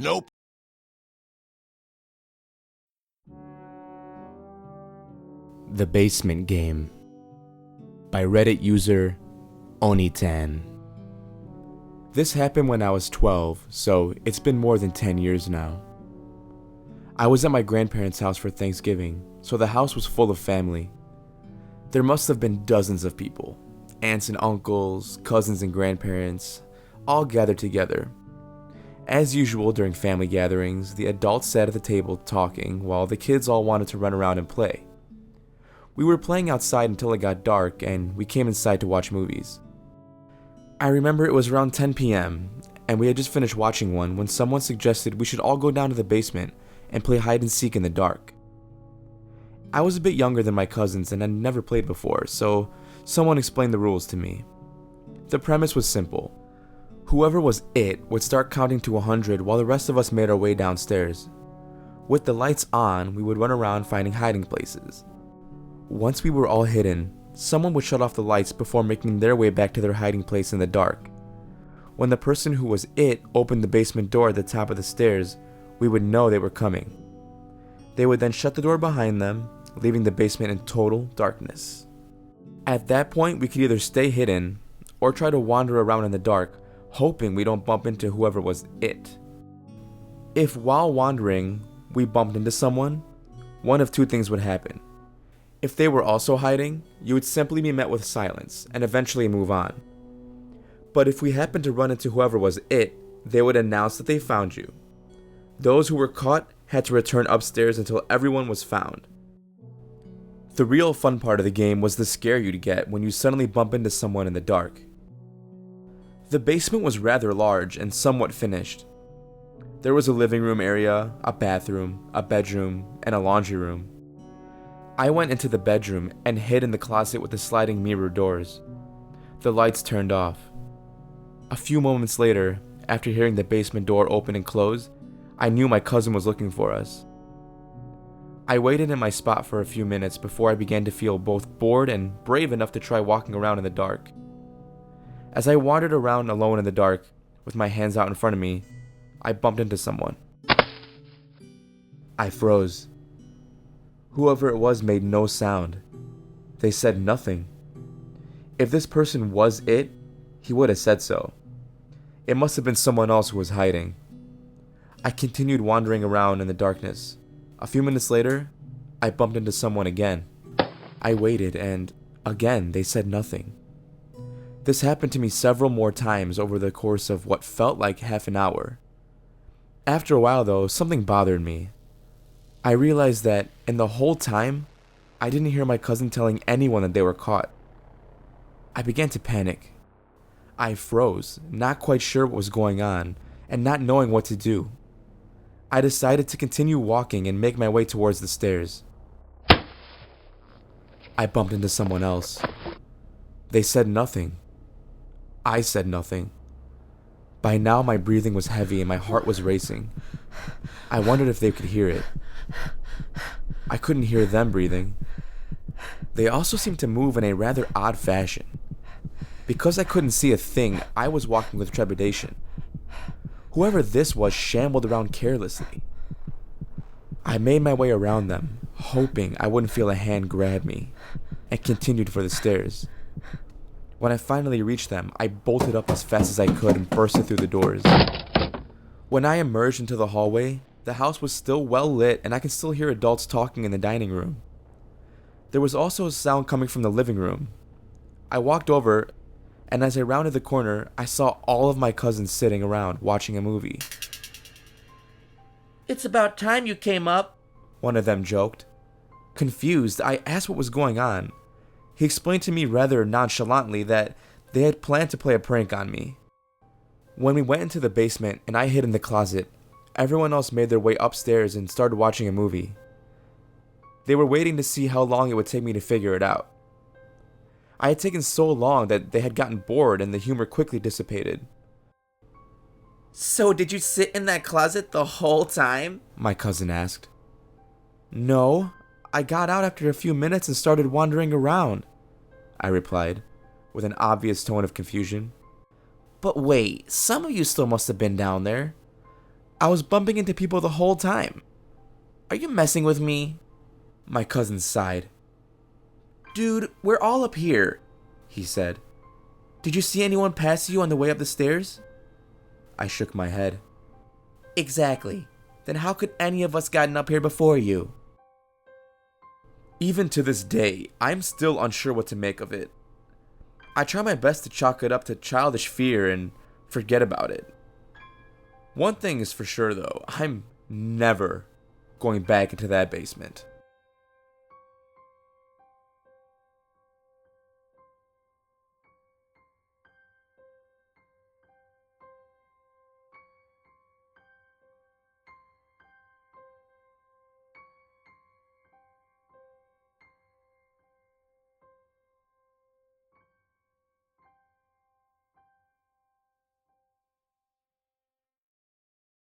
Nope. The Basement Game by Reddit user OniTan. This happened when I was 12, so it's been more than 10 years now. I was at my grandparents' house for Thanksgiving, so the house was full of family. There must have been dozens of people, aunts and uncles, cousins and grandparents, all gathered together. As usual during family gatherings, the adults sat at the table talking while the kids all wanted to run around and play. We were playing outside until it got dark and we came inside to watch movies. I remember it was around 10 p.m. and we had just finished watching one when someone suggested we should all go down to the basement and play hide and seek in the dark. I was a bit younger than my cousins and had never played before, so someone explained the rules to me. The premise was simple. Whoever was it would start counting to 100 while the rest of us made our way downstairs. With the lights on, we would run around finding hiding places. Once we were all hidden, someone would shut off the lights before making their way back to their hiding place in the dark. When the person who was it opened the basement door at the top of the stairs, we would know they were coming. They would then shut the door behind them, leaving the basement in total darkness. At that point, we could either stay hidden or try to wander around in the dark, hoping we don't bump into whoever was it. If while wandering, we bumped into someone, one of two things would happen. If they were also hiding, you would simply be met with silence and eventually move on. But if we happened to run into whoever was it, they would announce that they found you. Those who were caught had to return upstairs until everyone was found. The real fun part of the game was the scare you'd get when you suddenly bump into someone in the dark. The basement was rather large and somewhat finished. There was a living room area, a bathroom, a bedroom, and a laundry room. I went into the bedroom and hid in the closet with the sliding mirror doors. The lights turned off. A few moments later, after hearing the basement door open and close, I knew my cousin was looking for us. I waited in my spot for a few minutes before I began to feel both bored and brave enough to try walking around in the dark. As I wandered around alone in the dark, with my hands out in front of me, I bumped into someone. I froze. Whoever it was made no sound. They said nothing. If this person was it, he would have said so. It must have been someone else who was hiding. I continued wandering around in the darkness. A few minutes later, I bumped into someone again. I waited and, again, they said nothing. This happened to me several more times over the course of what felt like half an hour. After a while though, something bothered me. I realized that, in the whole time, I didn't hear my cousin telling anyone that they were caught. I began to panic. I froze, not quite sure what was going on, and not knowing what to do. I decided to continue walking and make my way towards the stairs. I bumped into someone else. They said nothing. I said nothing. By now my breathing was heavy and my heart was racing. I wondered if they could hear it. I couldn't hear them breathing. They also seemed to move in a rather odd fashion. Because I couldn't see a thing, I was walking with trepidation. Whoever this was shambled around carelessly. I made my way around them, hoping I wouldn't feel a hand grab me, and continued for the stairs. When I finally reached them, I bolted up as fast as I could and bursted through the doors. When I emerged into the hallway, the house was still well lit and I could still hear adults talking in the dining room. There was also a sound coming from the living room. I walked over, and as I rounded the corner, I saw all of my cousins sitting around watching a movie. "It's about time you came up," one of them joked. Confused, I asked what was going on. He explained to me rather nonchalantly that they had planned to play a prank on me. When we went into the basement and I hid in the closet, everyone else made their way upstairs and started watching a movie. They were waiting to see how long it would take me to figure it out. I had taken so long that they had gotten bored and the humor quickly dissipated. "So did you sit in that closet the whole time?" my cousin asked. No, I got out after a few minutes and started wandering around, I replied, with an obvious tone of confusion. "But wait, some of you still must have been down there. I was bumping into people the whole time. Are you messing with me? My cousin sighed. Dude, we're all up here, he said. Did you see anyone pass you on the way up the stairs? I shook my head. Exactly. Then how could any of us gotten up here before you? Even to this day, I'm still unsure what to make of it. I try my best to chalk it up to childish fear and forget about it. One thing is for sure though, I'm never going back into that basement.